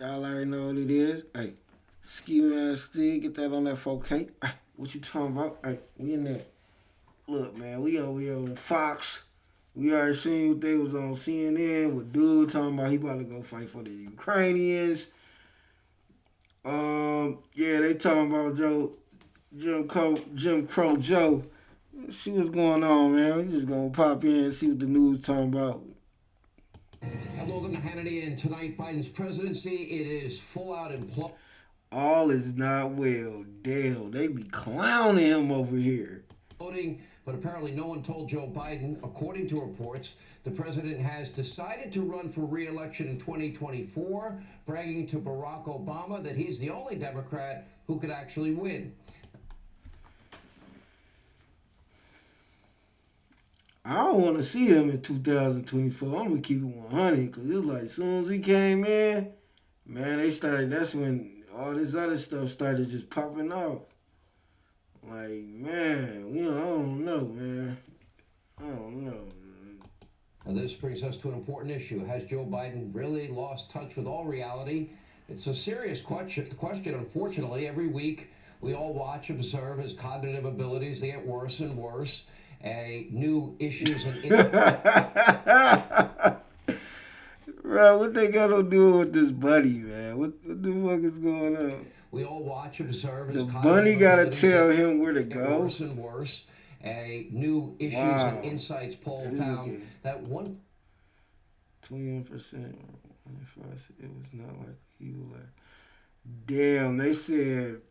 Y'all already know what it is. Hey, ski mask Steve, get that on that 4K. Hey, what you talking about? Hey, we in there. Look, man, we over here on Fox. We already seen what they was on CNN with dude talking about he about to go fight for the Ukrainians. Yeah, they talking about Jim Crow Joe. See what's going on, man. We just gonna pop in and see what the news talking about. And welcome to Hannity. And tonight, Biden's presidency, it is full out imploding. All is not well. Damn, they be clowning him over here. But apparently no one told Joe Biden. According to reports, the president has decided to run for re-election in 2024, bragging to Barack Obama that he's the only Democrat who could actually win. I don't want to see him in 2024. I'm going to keep it 100 because it's like as soon as he came in, man, they started, that's when all this other stuff started just popping off. Like, man, I don't know, man. I don't know. And this brings us to an important issue. Has Joe Biden really lost touch with all reality? It's a serious question. Unfortunately, every week we all watch, observe his cognitive abilities. They get worse and worse. New issues and Bro, what they got to do with this buddy, man? What the fuck is going on? We all watch, observe. The bunny got to tell him where to go. Worse and worse. New issues and insights poll found that 21%. It was not like he will last. Damn, they said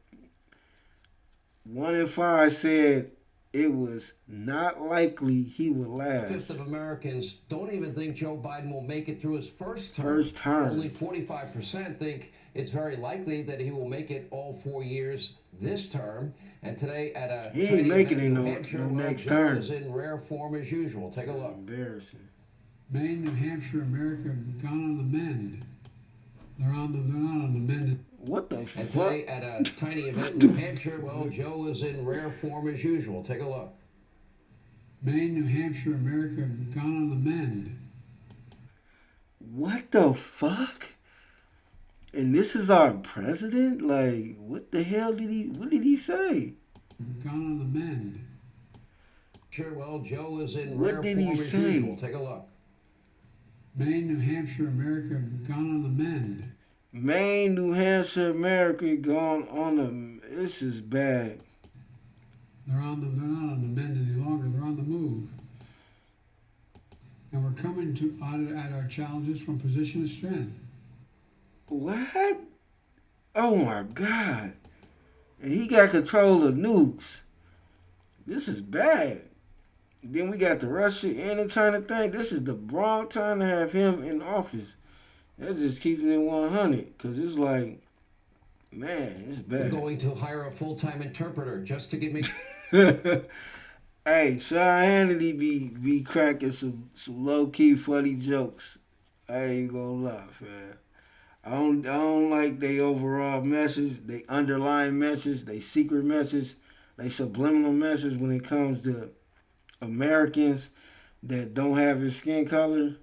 1 in 5 said it was not likely he would last. A fifth of Americans don't even think Joe Biden will make it through his first term. Only 45% think it's very likely that he will make it all 4 years this term. And today at a he ain't making it no next term. Is in rare form as usual. Take a look. Embarrassing. Maine, New Hampshire, America gone on the mend. They're not on the mend. What the fuck? And today at a tiny event in New Hampshire, well, Joe is in rare form as usual. Take a look. Maine, New Hampshire, America gone on the mend. What the fuck? And this is our president? Like, what the hell what did he say? Gone on the mend. Sure, well, Joe is in what rare did form he as say? usual. Take a look. Maine, New Hampshire, America gone on the mend. Maine, New Hampshire, America gone on the... This is bad. They're not on the mend any longer. They're on the move. And we're coming at our challenges from a position of strength. What? Oh my God. And he got control of nukes. This is bad. Then we got the Russia and the China thing. This is the wrong time to have him in office. That just keeps it in 100. Because it's like, man, it's bad. We're going to hire a full-time interpreter just to give me... Hey, Sean Hannity be cracking some low-key funny jokes. I ain't gonna lie, man. I don't like they overall message, they underlying message, they secret message, they subliminal message when it comes to Americans that don't have his skin color.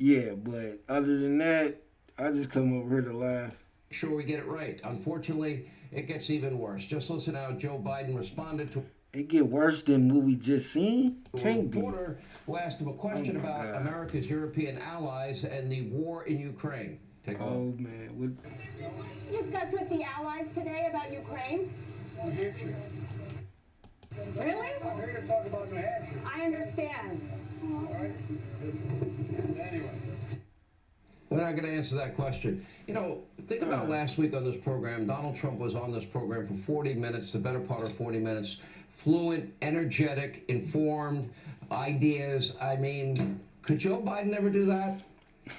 Yeah, but other than that, I just come over here to laugh. Sure we get it right. Unfortunately, it gets even worse. Just listen how Joe Biden responded to... It get worse than what we just seen? Can't be. A reporter who asked him a question about America's European allies and the war in Ukraine. Take a look. Oh, man. What? Discuss with the allies today about Ukraine? New Hampshire. Really? I'm here to talk about New Hampshire. I understand. All right? Anyway. We're not going to answer that question. You know, think about last week on this program. Donald Trump was on this program for 40 minutes, the better part of 40 minutes. Fluent, energetic, informed, ideas. I mean, could Joe Biden ever do that?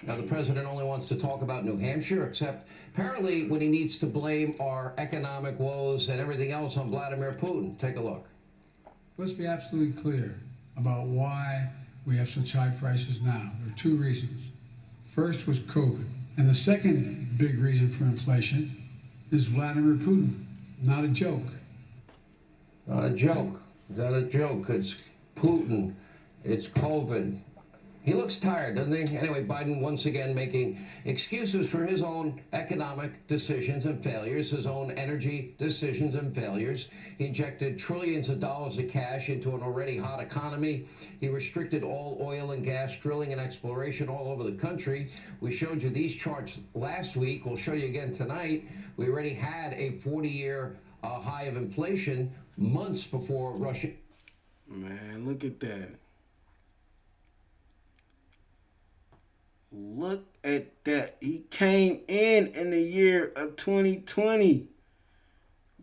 Now, the president only wants to talk about New Hampshire, except apparently when he needs to blame our economic woes and everything else on Vladimir Putin. Take a look. Let's be absolutely clear about why we have such high prices now. There are two reasons. First was COVID. And the second big reason for inflation is Vladimir Putin. Not a joke. Not a joke. Not a joke. It's Putin. It's COVID. He looks tired, doesn't he? Anyway, Biden once again making excuses for his own economic decisions and failures, his own energy decisions and failures. He injected trillions of dollars of cash into an already hot economy. He restricted all oil and gas drilling and exploration all over the country. We showed you these charts last week. We'll show you again tonight. We already had a 40-year high of inflation months before Russia. Man, look at that. Look at that. He came in the year of 2020.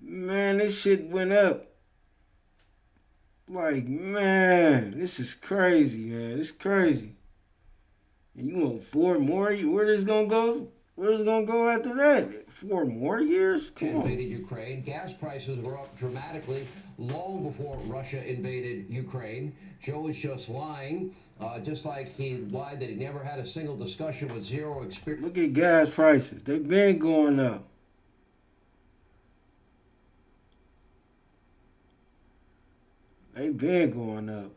Man, this shit went up. Like, man, this is crazy, man. It's crazy. And you want 4 more? Where this gonna go? Where's it gonna go after that? 4 more years? Come on. Invaded Ukraine. Gas prices were up dramatically long before Russia invaded Ukraine. Joe was just lying, just like he lied that he never had a single discussion with zero experience. Look at gas prices. They've been going up. They've been going up.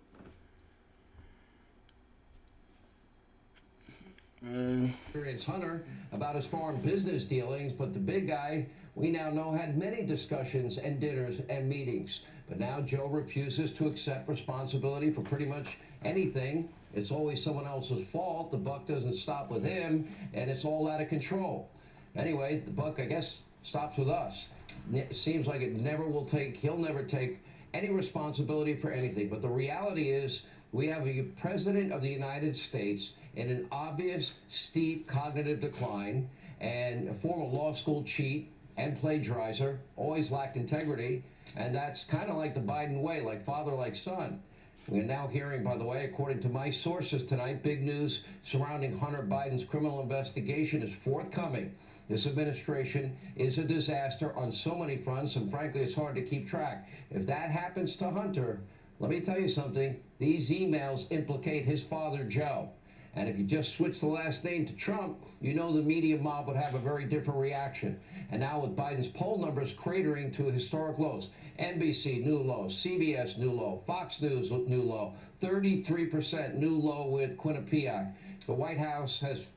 Experience Hunter about his foreign business dealings, but the big guy we now know had many discussions and dinners and meetings. But now Joe refuses to accept responsibility for pretty much anything. It's always someone else's fault. The buck doesn't stop with him, and it's all out of control. Anyway, the buck, I guess, stops with us. It seems like he'll never take any responsibility for anything. But the reality is, we have a president of the United States in an obvious, steep cognitive decline, and a former law school cheat and plagiarizer, always lacked integrity, and that's kind of like the Biden way, like father, like son. We're now hearing, by the way, according to my sources tonight, big news surrounding Hunter Biden's criminal investigation is forthcoming. This administration is a disaster on so many fronts, and frankly, it's hard to keep track. If that happens to Hunter, let me tell you something. These emails implicate his father, Joe. And if you just switch the last name to Trump, you know the media mob would have a very different reaction. And now with Biden's poll numbers cratering to historic lows, NBC, new low, CBS, new low, Fox News, new low, 33% new low with Quinnipiac. The White House has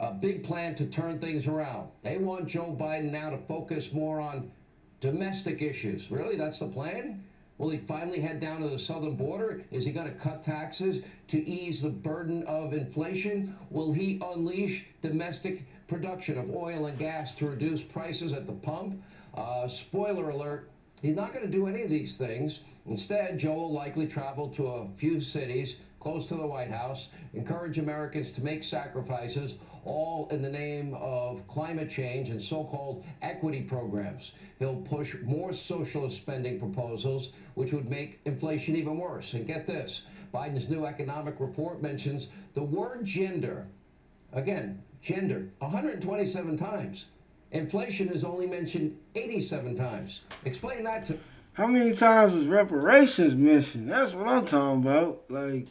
a big plan to turn things around. They want Joe Biden now to focus more on domestic issues. Really? That's the plan? Will he finally head down to the southern border? Is he going to cut taxes to ease the burden of inflation? Will he unleash domestic production of oil and gas to reduce prices at the pump? Spoiler alert, he's not going to do any of these things. Instead, Joe will likely travel to a few cities close to the White House, encourage Americans to make sacrifices, all in the name of climate change and so-called equity programs. He'll push more socialist spending proposals, which would make inflation even worse. And get this, Biden's new economic report mentions the word gender, again, gender, 127 times. Inflation is only mentioned 87 times. Explain that to... How many times was reparations mentioned? That's what I'm talking about. Like,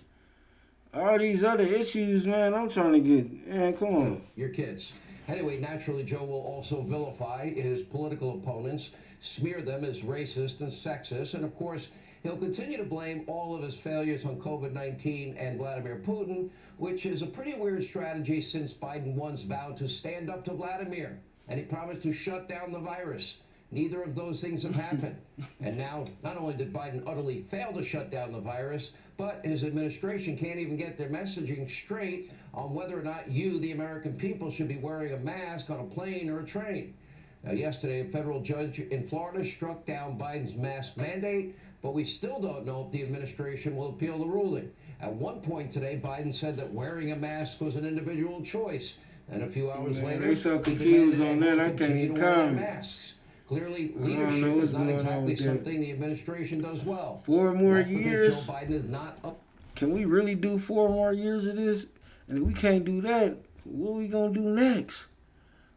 all these other issues, man, I'm trying to get... Man, come on. Your kids. Anyway, naturally, Joe will also vilify his political opponents, smear them as racist and sexist, and of course, he'll continue to blame all of his failures on COVID-19 and Vladimir Putin, which is a pretty weird strategy since Biden once vowed to stand up to Vladimir, and he promised to shut down the virus. Neither of those things have happened. And now, not only did Biden utterly fail to shut down the virus, but his administration can't even get their messaging straight on whether or not you, the American people, should be wearing a mask on a plane or a train. Now, yesterday, a federal judge in Florida struck down Biden's mask mandate, but we still don't know if the administration will appeal the ruling. At one point today, Biden said that wearing a mask was an individual choice. And a few hours later, they so confused on that, I can't even comment. Masks. Clearly, leadership is not exactly something the administration does well. 4 more years? Joe Biden is not up. Can we really do 4 more years of this? And if we can't do that, what are we going to do next?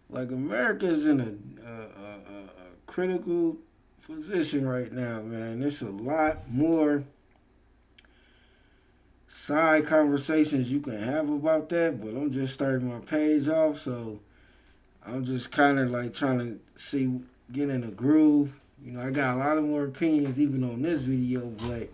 Like, America's in a critical position right now, man. There's a lot more side conversations you can have about that, but I'm just starting my page off, so I'm just kind of like trying to get in a groove. You know, I got a lot of more opinions even on this video, but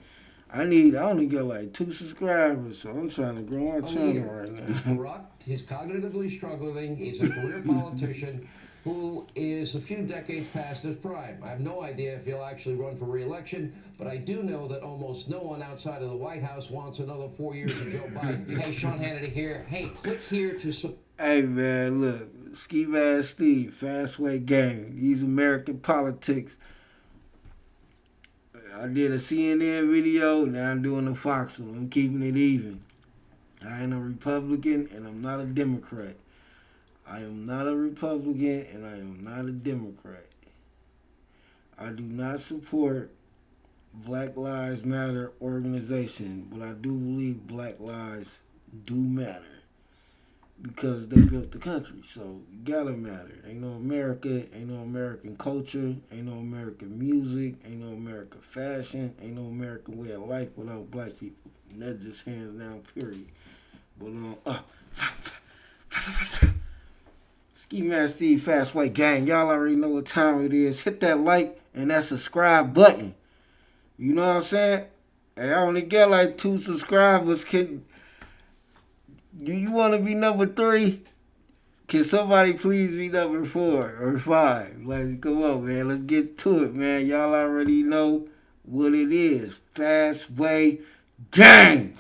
I only got like 2 subscribers, so I'm trying to grow my channel right He's now. corrupt. He's cognitively struggling. He's a career politician who is a few decades past his prime. I have no idea if he'll actually run for re-election, but I do know that almost no one outside of the White House wants another 4 years of Joe Biden. Hey, Sean Hannity here. Hey, click here to... Hey man, look, Ski Mask Steve, Fastway Gang. These American politics. I did a CNN video, now I'm doing a Fox one. I'm keeping it even. I ain't a Republican and I'm not a Democrat. I am not a Republican and I am not a Democrat. I do not support Black Lives Matter organization, but I do believe Black lives do matter because they built the country. So it gotta matter. Ain't no America, ain't no American culture, ain't no American music, ain't no American fashion, ain't no American way of life without black people. And that's just hands down, period. But Ski Mask Steve Fastway Gang, y'all already know what time it is. Hit that like and that subscribe button. You know what I'm saying? Hey, I only get like 2 subscribers. Do you want to be number 3? Can somebody please be number 4 or 5? Like, come on, man. Let's get to it, man. Y'all already know what it is. Fastway Gang.